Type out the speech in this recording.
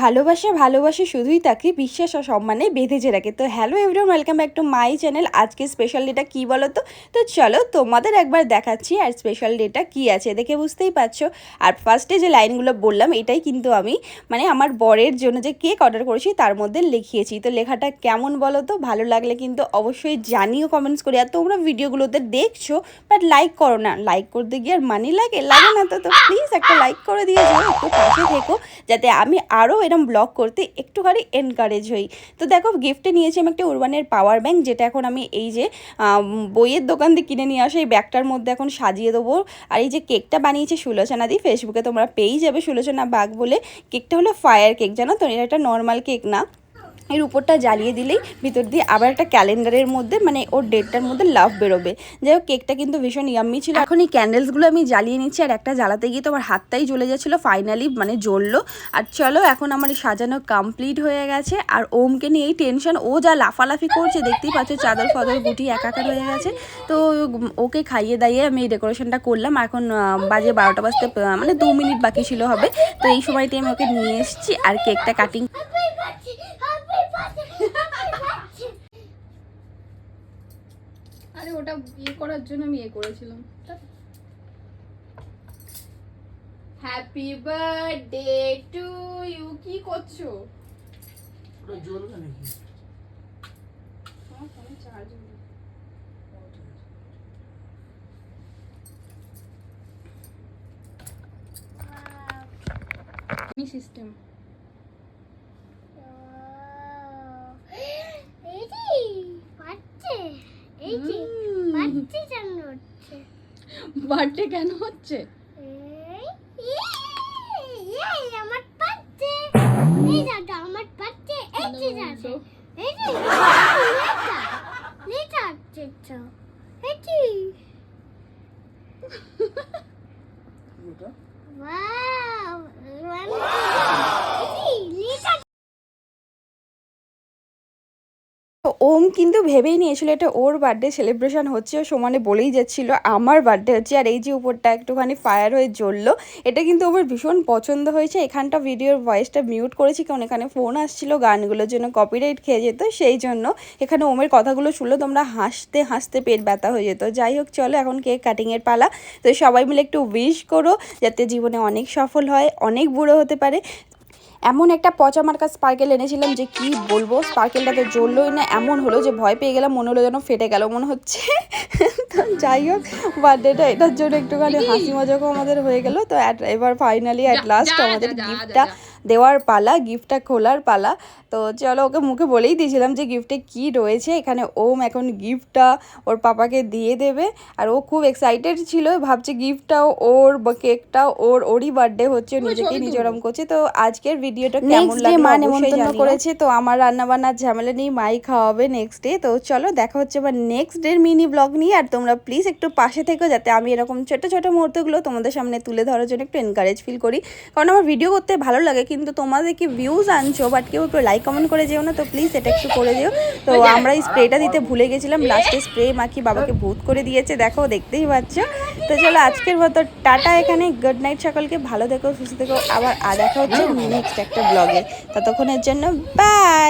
ভালোবাসা ভালোবাসা শুধুই তাকে বিশ্বাস ও সম্মানে বেঁধেছে রাখে। তো hello everyone, welcome back to my channel. আজকে স্পেশাল ডেটা কী বলো তো? তো চলো তোমাদের একবার দেখাচ্ছি আর স্পেশাল ডেটা কী আছে দেখে বুঝতেই পারছো। আর ফার্স্টে যে লাইনগুলো বললাম এটাই কিন্তু আমি আমার বরের জন্য যে কেক অর্ডার করেছি তার মধ্যে লিখিয়েছি। তো লেখাটা কেমন বলো তো? ভালো লাগলে কিন্তু অবশ্যই জানিও কমেন্টস করে। আর তোমরা ভিডিওগুলোতে দেখছো বাট লাইক করো না, লাইক করতে গিয়ে আর মানি লাগে না। তো প্লিজ একটা লাইক করে দিয়ে যাও, একটু পাশে থেকো যাতে আমি আরও এরম ব্লগ করতে একটুখানি এনকারেজ হই। তো দেখো গিফটে নিয়েছি আমি একটা উরবানের পাওয়ার ব্যাঙ্ক, যেটা এখন আমি এই যে বইয়ের দোকান থেকে কিনে নিয়ে আসা এই ব্যাগটার মধ্যে এখন সাজিয়ে দেবো। আর এই যে কেকটা বানিয়েছে সুলোচনা দি, ফেসবুকে তোমরা পেয়েই যাবে সুলোচনা বাগ বলে। কেকটা হলো ফায়ার কেক, জানো তো, এটা একটা নর্মাল কেক না। এর উপরটা জ্বালিয়ে দিলেই ভিতর দিয়ে আবার একটা ক্যালেন্ডারের মধ্যে ওর ডেটটার মধ্যে লাভ বেরোবে। যাই হোক কেকটা কিন্তু ভীষণ ইয়াম্মি ছিল। এখন এই ক্যান্ডেলসগুলো আমি জ্বালিয়ে নিচ্ছি, আর একটা জ্বালাতে গিয়ে তো আমার হাতটাই জ্বলে যাচ্ছিলো, ফাইনালি জ্বললো। আর চলো এখন আমার সাজানো কমপ্লিট হয়ে গেছে। আর ওমকে নিয়ে এই টেনশন, ও যা লাফালাফি করছে দেখতেই পাচ্ছ, চাদর ফাদর গুটি একাকার হয়ে গেছে। তো ওকে খাইয়ে দাইয়ে আমি এই ডেকোরেশনটা করলাম। এখন বাজে 12টা বাজতে 2 মিনিট বাকি ছিল হবে। তো এই সময়টাই আমি ওকে নিয়ে এসেছি আর কেকটা কাটিং। আরে ওটা ইয়ে করার জন্য আমি ইয়ে করেছিলাম। Happy birthday to you. কি করছো? পুরো জ্বলবে নাকি? আমার ফোনে চার্জ নেই। মি সিস্টেম বার্থডে কেন হচ্ছে? ওম কিন্তু ভেবেই নিয়েছিল এটা ওর বার্থডে সেলিব্রেশন হচ্ছে, ও সমানে বলেই যাচ্ছিল আমার বার্থডে হচ্ছে। আর এই যে উপরটা একটুখানি ফায়ার হয়ে জ্বললো, এটা কিন্তু ওর ভীষণ পছন্দ হয়েছে। এখানটা ভিডিওর ভয়েসটা মিউট করেছি কারণ এখানে ফোন আসছিল, গানগুলোর জন্য কপিরাইট খেয়ে যেত, সেই জন্য এখানে ওমের কথাগুলো শুনলো তোমরা হাসতে হাসতে পেট ব্যথা হয়ে যেত। যাই হোক চলো এখন কেক কাটিংয়ের পালা। তো সবাই মিলে একটু উইশ করো যাতে জীবনে অনেক সফল হয়, অনেক বুড়ো হতে পারে। এমন একটা পচা মার্কা স্পার্কেল এনেছিলাম যে কি বলবো, স্পার্কেলটা তো জ্বললোই না, এমন হলো যে ভয় পেয়ে গেলাম, মনে হলো যেন ফেটে গেল মনে হচ্ছে। তো যাই হোক বার্থডেটা এটার জন্য একটুখানি হাসি মজাকও আমাদের হয়ে গেল। তো এবার ফাইনালি অ্যাট লাস্ট আমাদের গিফটটা দেওয়ার পালা, গিফটটা খোলার পালা। তো চলো ওকে মুখে বলেই দিয়েছিলাম যে গিফটে কি রয়েছে। এখানে ওম এখন গিফটটা ওর পাপাকে দিয়ে দেবে, আর ও খুব এক্সাইটেড ছিল, ভাবছে গিফটটাও ওর, কেকটাও ওর, ওরই বার্থডে হচ্ছে, নিজেকে নিজরম করছে। তো আজকের ভিডিওটা কেমন লাগলো মা নেমন্তন্ন করেছে, তো আমার রান্নাবান্নার ঝামেলা নেই, মাই খাওয়াবে নেক্সট ডে। তো চলো দেখা হচ্ছে আবার নেক্সট ডের মিনি ব্লগ নিয়ে। আর তোমরা প্লিজ একটু পাশে থেকো যাতে আমি এরকম ছোট ছোট মুহূর্তগুলো তোমাদের সামনে তুলে ধরার জন্য একটু এনকারেজ ফিল করি। কারণ আমার ভিডিও করতে ভালো লাগে, কিন্তু তোমাদের কি ভিউজ আনছো বাট কেউ একটু লাইক কমেন্ট করে যেও না। তো প্লিজ এটা একটু করে দিও। তো আমরা এই স্প্রেটা দিতে ভুলে গেছিলাম, লাস্টে স্প্রে মাখি বাবাকে ভূত করে দিয়েছে, দেখো দেখতেই পাচ্ছ। তো চলো আজকের মতো টাটা এখানে, গুড নাইট সকলকে, ভালো থেকো সুস্থ থেকো। আবার দেখা হচ্ছে নেক্সট একটা ব্লগে, ততক্ষণের জন্য বাই।